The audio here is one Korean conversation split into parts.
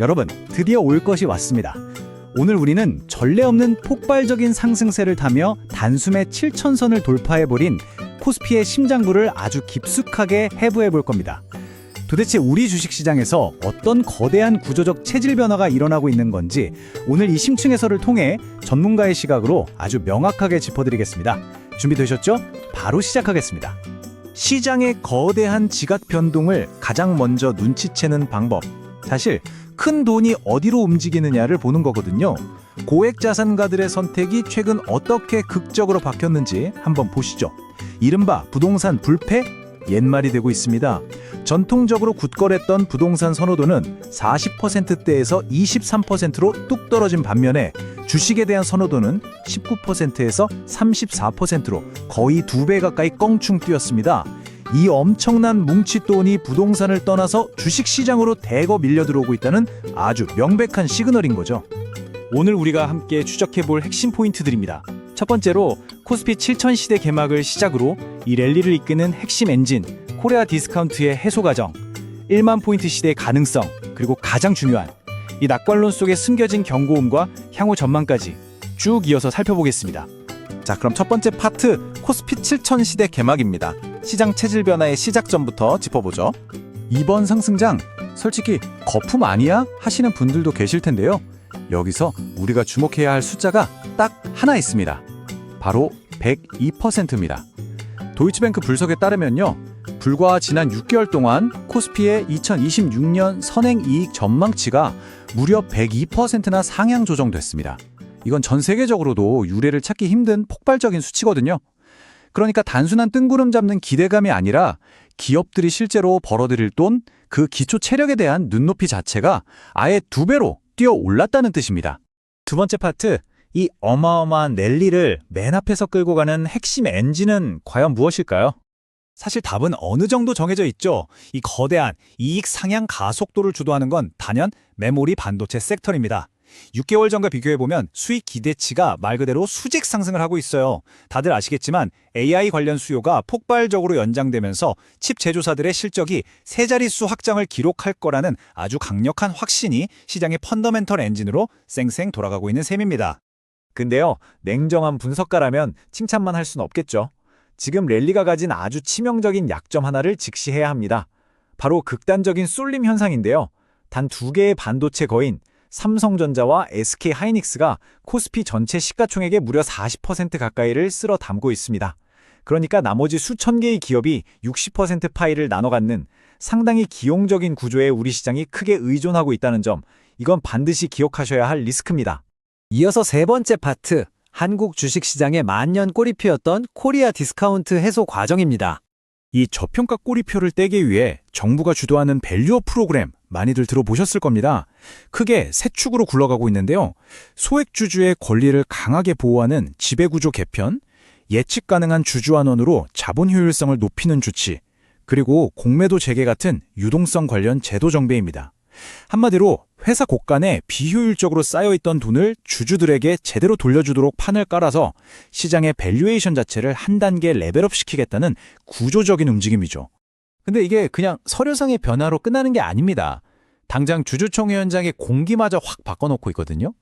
여러분, 드디어 올 것이 왔습니다. 오늘 우리는 전례 없는 폭발적인 상승세를 타며 단숨에 7천선을 돌파해버린 코스피의 심장부를 아주 깊숙하게 해부해 볼 겁니다. 도대체 우리 주식시장에서 어떤 거대한 구조적 체질 변화가 일어나고 있는 건지 오늘 이 심층 해설을 통해 전문가의 시각으로 아주 명확하게 짚어드리겠습니다. 준비되셨죠? 바로 시작하겠습니다. 시장의 거대한 지각 변동을 가장 먼저 눈치채는 방법. 사실 큰 돈이 어디로 움직이느냐를 보는 거거든요. 고액 자산가들의 선택이 최근 어떻게 극적으로 바뀌었는지 한번 보시죠. 이른바 부동산 불패? 옛말이 되고 있습니다. 전통적으로 굳건했던 부동산 선호도는 40%대에서 23%로 뚝 떨어진 반면에 주식에 대한 선호도는 19%에서 34%로 거의 2배 가까이 껑충 뛰었습니다. 이 엄청난 뭉칫돈이 부동산을 떠나서 주식시장으로 대거 밀려 들어오고 있다는 아주 명백한 시그널인 거죠. 오늘 우리가 함께 추적해볼 핵심 포인트들입니다. 첫 번째로 코스피 7000 시대 개막을 시작으로 이 랠리를 이끄는 핵심 엔진 코리아 디스카운트의 해소 과정, 1만 포인트 시대의 가능성, 그리고 가장 중요한 이 낙관론 속에 숨겨진 경고음과 향후 전망까지 쭉 이어서 살펴보겠습니다. 자, 그럼 첫 번째 파트 코스피 7000 시대 개막입니다. 시장 체질 변화의 시작점부터 짚어보죠. 이번 상승장 솔직히 거품 아니야? 하시는 분들도 계실 텐데요. 여기서 우리가 주목해야 할 숫자가 딱 하나 있습니다. 바로 102%입니다. 도이치뱅크 분석에 따르면요. 불과 지난 6개월 동안 코스피의 2026년 선행이익 전망치가 무려 102%나 상향 조정됐습니다. 이건 전 세계적으로도 유례를 찾기 힘든 폭발적인 수치거든요. 그러니까 단순한 뜬구름 잡는 기대감이 아니라 기업들이 실제로 벌어들일 돈, 그 기초 체력에 대한 눈높이 자체가 아예 2배로 뛰어 올랐다는 뜻입니다. 두 번째 파트, 이 어마어마한 랠리를 맨 앞에서 끌고 가는 핵심 엔진은 과연 무엇일까요? 사실 답은 어느 정도 정해져 있죠. 이 거대한 이익 상향 가속도를 주도하는 건 단연 메모리 반도체 섹터입니다. 6개월 전과 비교해보면 수익 기대치가 말 그대로 수직 상승을 하고 있어요. 다들 아시겠지만 AI 관련 수요가 폭발적으로 연장되면서 칩 제조사들의 실적이 세 자릿수 확장을 기록할 거라는 아주 강력한 확신이 시장의 펀더멘털 엔진으로 쌩쌩 돌아가고 있는 셈입니다. 근데요, 냉정한 분석가라면 칭찬만 할 수는 없겠죠. 지금 랠리가 가진 아주 치명적인 약점 하나를 직시해야 합니다. 바로 극단적인 쏠림 현상인데요. 단 2개의 반도체 거인 삼성전자와 SK하이닉스가 코스피 전체 시가총액의 무려 40% 가까이를 쓸어 담고 있습니다. 그러니까 나머지 수천 개의 기업이 60% 파이를 나눠 갖는 상당히 기용적인 구조에 우리 시장이 크게 의존하고 있다는 점, 이건 반드시 기억하셔야 할 리스크입니다. 이어서 세 번째 파트, 한국 주식시장의 만년 꼬리표였던 코리아 디스카운트 해소 과정입니다. 이 저평가 꼬리표를 떼기 위해 정부가 주도하는 밸류업 프로그램 많이들 들어보셨을 겁니다. 크게 세 축으로 굴러가고 있는데요. 소액주주의 권리를 강하게 보호하는 지배구조 개편, 예측 가능한 주주환원으로 자본 효율성을 높이는 조치, 그리고 공매도 재개 같은 유동성 관련 제도 정비입니다. 한마디로 회사 곳간에 비효율적으로 쌓여있던 돈을 주주들에게 제대로 돌려주도록 판을 깔아서 시장의 밸류에이션 자체를 한 단계 레벨업 시키겠다는 구조적인 움직임이죠. 근데 이게 그냥 서류상의 변화로 끝나는 게 아닙니다. 당장 주주총회 현장의 공기마저 확 바꿔놓고 있거든요.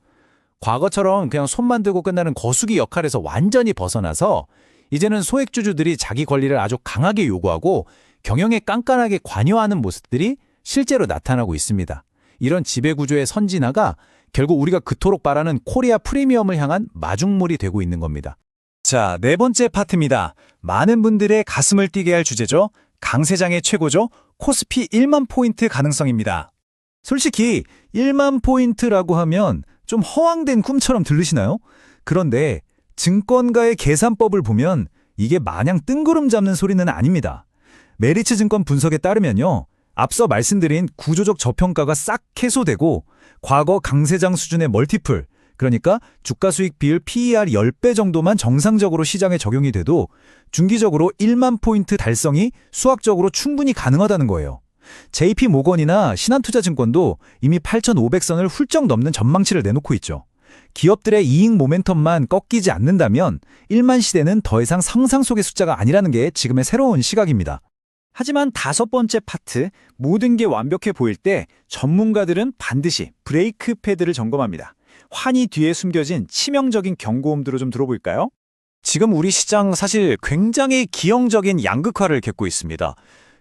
과거처럼 그냥 손만 들고 끝나는 거수기 역할에서 완전히 벗어나서 이제는 소액주주들이 자기 권리를 아주 강하게 요구하고 경영에 깐깐하게 관여하는 모습들이 실제로 나타나고 있습니다. 이런 지배구조의 선진화가 결국 우리가 그토록 바라는 코리아 프리미엄을 향한 마중물이 되고 있는 겁니다. 자, 네 번째 파트입니다. 많은 분들의 가슴을 뛰게 할 주제죠. 강세장의 최고죠. 코스피 1만 포인트 가능성입니다. 솔직히 1만 포인트라고 하면 좀 허황된 꿈처럼 들리시나요? 그런데 증권가의 계산법을 보면 이게 마냥 뜬구름 잡는 소리는 아닙니다. 메리츠 증권 분석에 따르면요. 앞서 말씀드린 구조적 저평가가 싹 해소되고 과거 강세장 수준의 멀티플, 그러니까 주가 수익 비율 PER 10배 정도만 정상적으로 시장에 적용이 돼도 중기적으로 1만 포인트 달성이 수학적으로 충분히 가능하다는 거예요. JP모건이나 신한투자증권도 이미 8,500선을 훌쩍 넘는 전망치를 내놓고 있죠. 기업들의 이익 모멘텀만 꺾이지 않는다면 1만 시대는 더 이상 상상 속의 숫자가 아니라는 게 지금의 새로운 시각입니다. 하지만 다섯 번째 파트, 모든 게 완벽해 보일 때 전문가들은 반드시 브레이크 패드를 점검합니다. 환희 뒤에 숨겨진 치명적인 경고음들을 좀 들어볼까요? 지금 우리 시장 사실 굉장히 기형적인 양극화를 겪고 있습니다.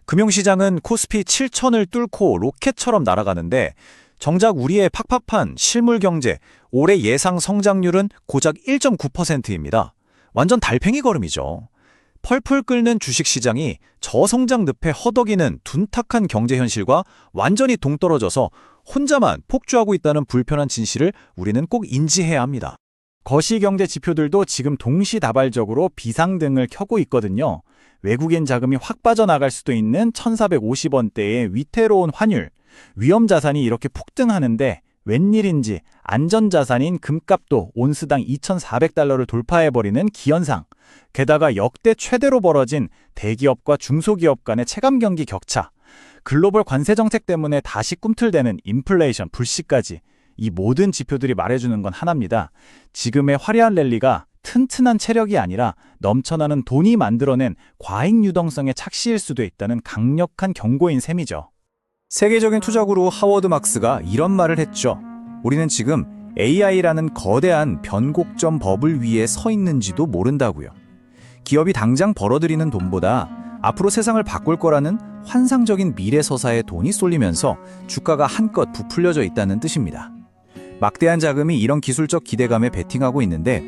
금융시장은 코스피 7천을 뚫고 로켓처럼 날아가는데 정작 우리의 팍팍한 실물 경제, 올해 예상 성장률은 고작 1.9%입니다. 완전 달팽이 걸음이죠. 펄펄 끓는 주식시장이 저성장 늪에 허덕이는 둔탁한 경제 현실과 완전히 동떨어져서 혼자만 폭주하고 있다는 불편한 진실을 우리는 꼭 인지해야 합니다. 거시경제 지표들도 지금 동시다발적으로 비상등을 켜고 있거든요. 외국인 자금이 확 빠져나갈 수도 있는 1,450원대의 위태로운 환율, 위험자산이 이렇게 폭등하는데 웬일인지 안전자산인 금값도 온스당 2,400달러를 돌파해버리는 기현상, 게다가 역대 최대로 벌어진 대기업과 중소기업 간의 체감경기 격차, 글로벌 관세 정책 때문에 다시 꿈틀대는 인플레이션 불씨까지 이 모든 지표들이 말해주는 건 하나입니다. 지금의 화려한 랠리가 튼튼한 체력이 아니라 넘쳐나는 돈이 만들어낸 과잉 유동성의 착시일 수도 있다는 강력한 경고인 셈이죠. 세계적인 투자구루 하워드 막스가 이런 말을 했죠. 우리는 지금 AI라는 거대한 변곡점 버블 위에 서 있는지도 모른다고요. 기업이 당장 벌어들이는 돈보다 앞으로 세상을 바꿀 거라는 환상적인 미래 서사에 돈이 쏠리면서 주가가 한껏 부풀려져 있다는 뜻입니다. 막대한 자금이 이런 기술적 기대감에 베팅하고 있는데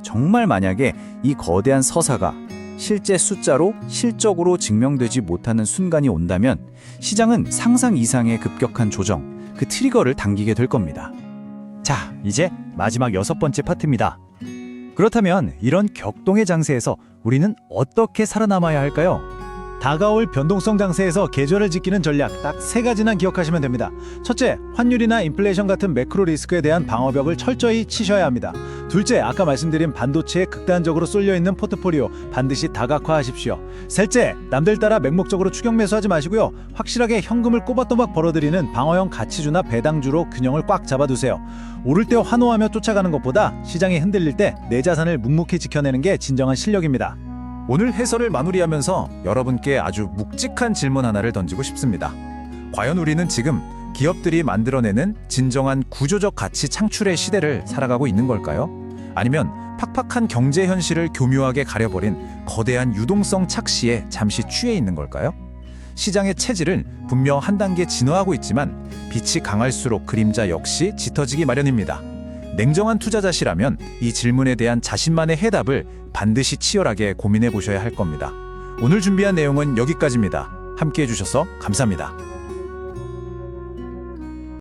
정말 만약에 이 거대한 서사가 실제 숫자로 실적으로 증명되지 못하는 순간이 온다면 시장은 상상 이상의 급격한 조정, 그 트리거를 당기게 될 겁니다. 자, 이제 마지막 여섯 번째 파트입니다. 그렇다면 이런 격동의 장세에서 우리는 어떻게 살아남아야 할까요? 다가올 변동성 장세에서 계절을 지키는 전략 딱 세 가지만 기억하시면 됩니다. 첫째, 환율이나 인플레이션 같은 매크로 리스크에 대한 방어벽을 철저히 치셔야 합니다. 둘째, 아까 말씀드린 반도체에 극단적으로 쏠려있는 포트폴리오 반드시 다각화하십시오. 셋째, 남들 따라 맹목적으로 추격 매수하지 마시고요. 확실하게 현금을 꼬박꼬박 벌어들이는 방어형 가치주나 배당주로 균형을 꽉 잡아두세요. 오를 때 환호하며 쫓아가는 것보다 시장이 흔들릴 때 내 자산을 묵묵히 지켜내는 게 진정한 실력입니다. 오늘 해설을 마무리하면서 여러분께 아주 묵직한 질문 하나를 던지고 싶습니다. 과연 우리는 지금 기업들이 만들어내는 진정한 구조적 가치 창출의 시대를 살아가고 있는 걸까요? 아니면 팍팍한 경제 현실을 교묘하게 가려버린 거대한 유동성 착시에 잠시 취해 있는 걸까요? 시장의 체질은 분명 한 단계 진화하고 있지만 빛이 강할수록 그림자 역시 짙어지기 마련입니다. 냉정한 투자자시라면 이 질문에 대한 자신만의 해답을 반드시 치열하게 고민해 보셔야 할 겁니다. 오늘 준비한 내용은 여기까지입니다. 함께 해주셔서 감사합니다.